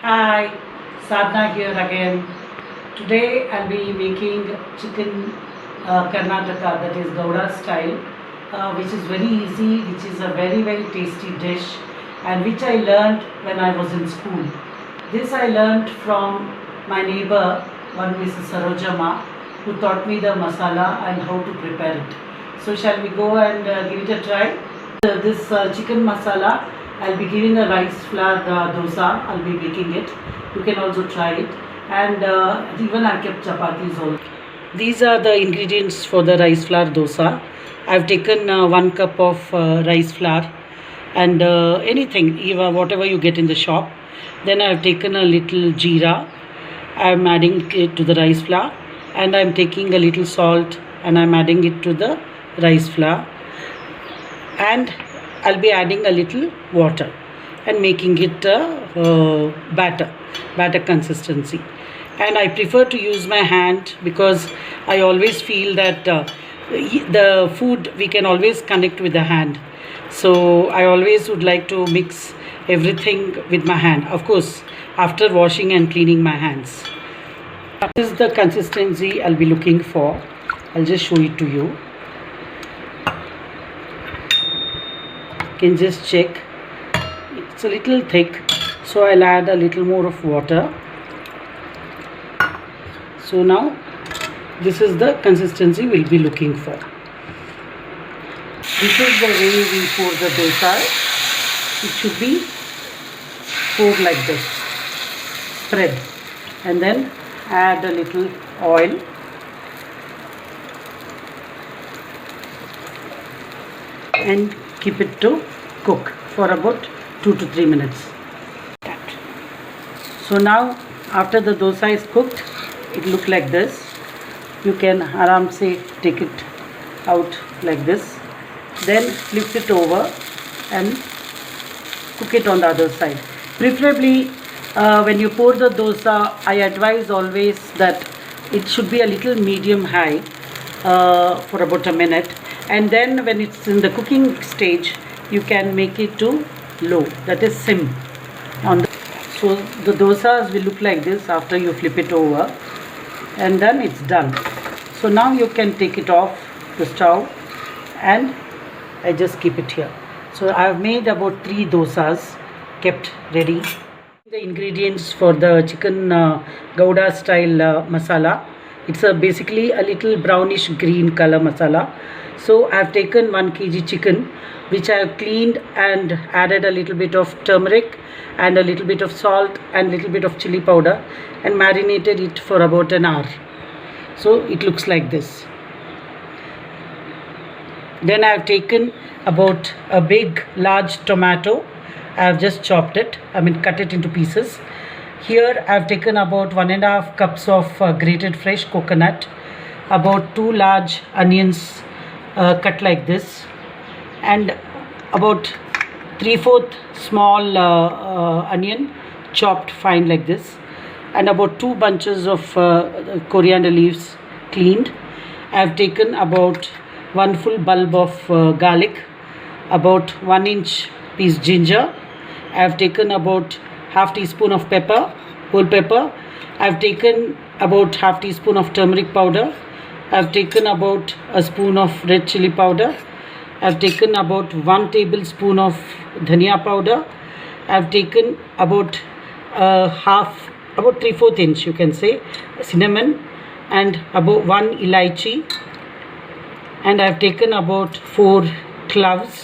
Hi, Sadhna here again. Today I'll be making chicken Karnataka, that is Gouda style, which is very easy, which is a very tasty dish, and which I learned when I was in school. This I learned from my neighbor, one Mrs. Sarojama, who taught me the masala and how to prepare it. So shall we go and give it a try? This chicken masala, I'll be giving a rice flour dosa. I'll be making it. You can also try it. And even I kept chapatis also. These are the ingredients for the rice flour dosa. I've taken 1 cup of rice flour and anything, even whatever you get in the shop. Then I've taken a little jeera. I'm adding it to the rice flour, and I'm taking a little salt and I'm adding it to the rice flour, and I'll be adding a little water and making it a batter consistency. And I prefer to use my hand because I always feel that the food we can always connect with the hand. So I always would like to mix everything with my hand, of course after washing and cleaning my hands. This is the consistency I'll be looking for. I'll just show it to you. You can just check. It's a little thick, so I'll add a little more of water. So now this is the consistency we'll be looking for. This is the way we pour the dosa. It should be poured like this, spread, and then add a little oil. And keep it to cook for about 2 to 3 minutes. So now after the dosa is cooked, it look like this. You can aram se take it out like this, then flip it over and cook it on the other side. Preferably when you pour the dosa, I advise always that it should be a little medium high for about a minute, and then when it's in the cooking stage you can make it to low, that is sim on the. So the dosas will look like this after you flip it over, and then it's done. So now you can take it off the stove, and I just keep it here. So I have made about 3 dosas, kept ready. The ingredients for the chicken Gouda style masala. It's basically a little brownish green color masala. So I have taken 1 kg chicken, which I have cleaned and added a little bit of turmeric and a little bit of salt and a little bit of chili powder, and marinated it for about an hour. So it looks like this. Then I have taken about a big large tomato. I have just chopped it, cut it into pieces. Here I have taken about 1.5 cups of grated fresh coconut, about 2 large onions cut like this, and about 3/4 small onion chopped fine like this, and about 2 bunches of coriander leaves cleaned. I have taken about 1 full bulb of garlic, about 1 inch piece ginger. I have taken about half teaspoon of pepper, whole pepper. I have taken about half teaspoon of turmeric powder. I have taken about a spoon of red chili powder. I have taken about 1 tablespoon of dhania powder. I have taken about about 3/4 inch, you can say, cinnamon, and about 1 elaichi. And I have taken about 4 cloves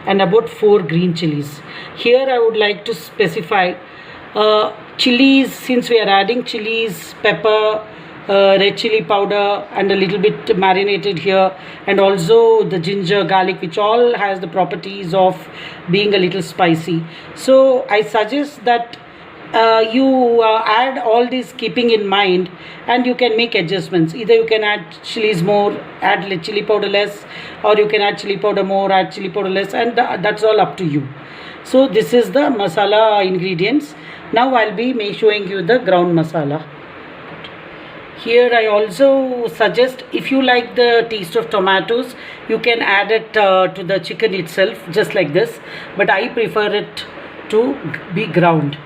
and about 4 green chilies. Here I would like to specify chilies, since we are adding chilies, pepper, red chili powder, and a little bit marinated here, and also the ginger, garlic, which all has the properties of being a little spicy. So I suggest that you add all this keeping in mind, and you can make adjustments. Either you can add chilies more, add chili powder less, or you can add chili powder more, add chili powder less, and that's all up to you. So this is the masala ingredients. Now I'll be showing you the ground masala. Here I also suggest, if you like the taste of tomatoes, you can add it to the chicken itself, just like this, but I prefer it to be ground.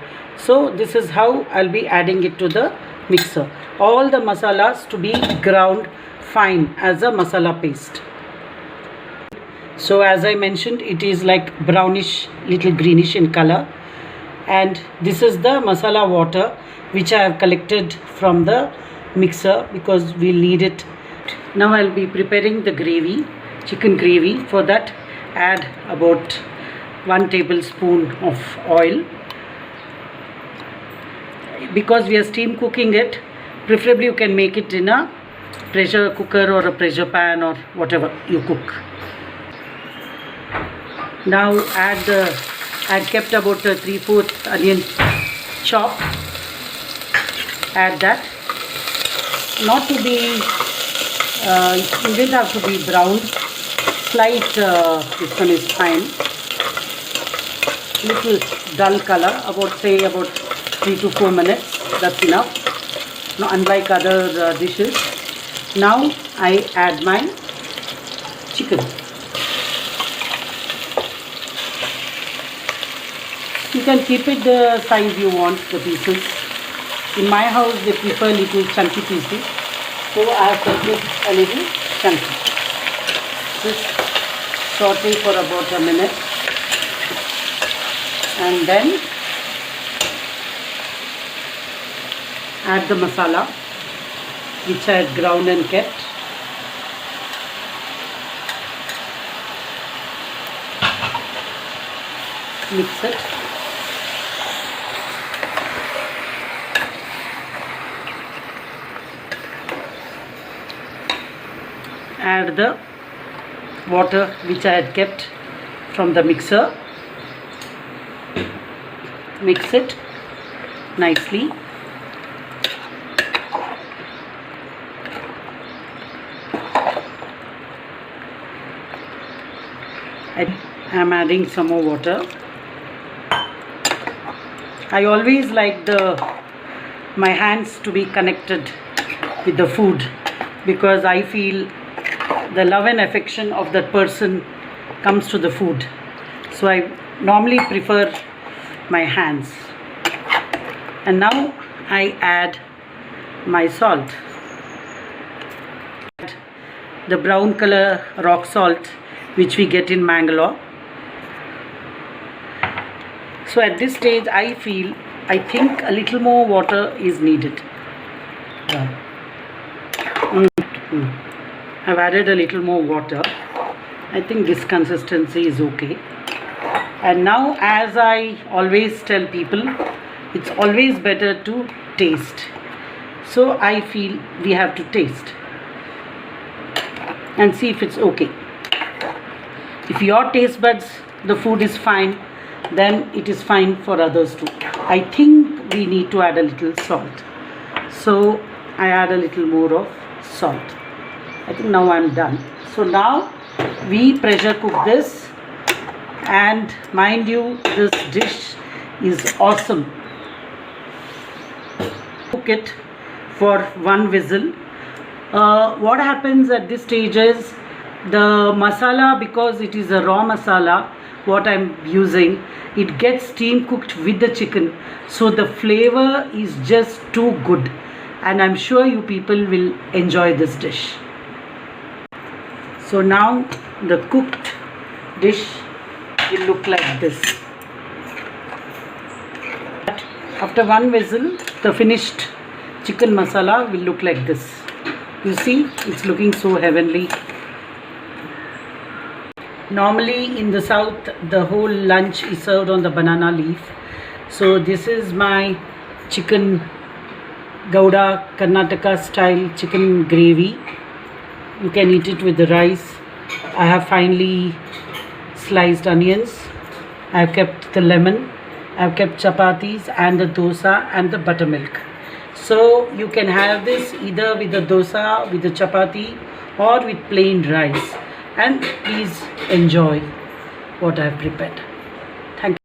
So this is how I'll be adding it to the mixer. All the masalas to be ground fine as a masala paste. So as I mentioned, it is like brownish, little greenish in color. And this is the masala water which I have collected from the mixer because we'll need it. Now I'll be preparing the gravy, chicken gravy. For that, add about 1 tablespoon of oil. Because we are steam cooking it, preferably you can make it in a pressure cooker or a pressure pan or whatever you cook. Now I kept about a 3/4 onion chop. Add that. Not to be, it didn't have to be brown. Slight, this one is fine. Little dull color, about 3 to 4 minutes. That's enough. Now, unlike other dishes. Now I add my chicken. You can keep it the size you want, the pieces. In my house, they prefer little chunky pieces. So I have kept it a little chunky. Just saute for about a minute. And then add the masala, which I had ground and kept. Mix it. Add the water which I had kept from the mixer. Mix it nicely. I am adding some more water. I always like my hands to be connected with the food because I feel the love and affection of that person comes to the food. So I normally prefer my hands. And now I add my salt. The brown color rock salt which we get in Mangalore. So at this stage I think a little more water is needed. I've added a little more water. I think this consistency is okay. And now, as I always tell people, it's always better to taste. So I feel we have to taste and see if it's okay. If your taste buds, the food is fine, then it is fine for others too. I think we need to add a little salt. So I add a little more of salt. I think now I'm done. So now we pressure cook this, and mind you, this dish is awesome. Cook it for 1 whistle. What happens at this stage is the masala, because it is a raw masala, what I'm using, it gets steam cooked with the chicken, so the flavor is just too good, and I'm sure you people will enjoy this dish. So now the cooked dish will look like this. After 1 whistle, the finished chicken masala will look like this. You see, it's looking so heavenly. Normally in the south, the whole lunch is served on the banana leaf. So this is my chicken Gouda Karnataka style chicken gravy. You can eat it with the rice. I have finely sliced onions. I have kept the lemon. I have kept chapatis and the dosa and the buttermilk. So you can have this either with the dosa, with the chapati, or with plain rice. And please enjoy what I have prepared.